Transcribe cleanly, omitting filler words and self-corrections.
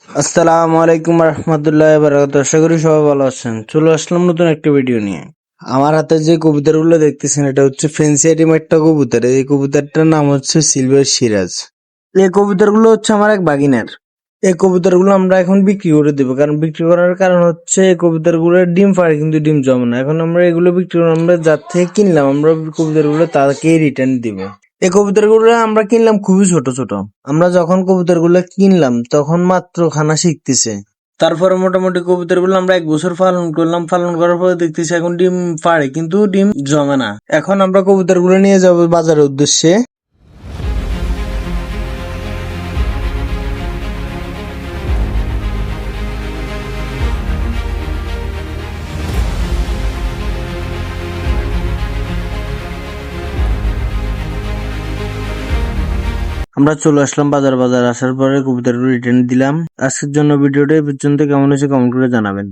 আসসালামু আলাইকুম রহমতুল্লাহ বারাকাতুহু। আশা করি সবাই ভালো আছেন। চলে আসলাম নতুন একটা ভিডিও নিয়ে। আমার হাতে যে কবুতরগুলো দেখতেছেন এটা হচ্ছে ফেন্সি আইটেম একটা কবুতর। এই কবুতরটার নাম হচ্ছে সিলভার সিরাজ। এই কবুতরগুলো হচ্ছে আমার এক বাগিনার। এই কবুতরগুলো আমরা এখন বিক্রি করে দেবো, কারণ বিক্রি করার কারণ হচ্ছে এই কবুতরগুলো ডিম পাড়ে কিন্তু ডিম জমে না। এখন আমরা এগুলো বিক্রি করে আমরা যার থেকে কিনলাম আমরা কবুতরগুলো তাকেই রিটার্ন দিব। এই কবুতরগুলো আমরা কিনলাম খুবই ছোট ছোট। আমরা যখন কবুতরগুলো কিনলাম তখন মাত্র খানা শিখতেছে। তারপরে মোটামুটি কবুতরগুলো আমরা 1 বছর পালন করলাম। পালন করার পরে দেখতেছি এখন ডিম পাড়ে কিন্তু ডিম জমে না। এখন আমরা কবুতরগুলো নিয়ে যাব বাজারের উদ্দেশ্যে। আমরা চলে আসলাম বাজার আসার পরে কবুতরগুলো রিটার্ন দিলাম। আজকের জন্য ভিডিওটা এই পর্যন্ত। কেমন হয়েছে কমেন্ট করে জানাবেন।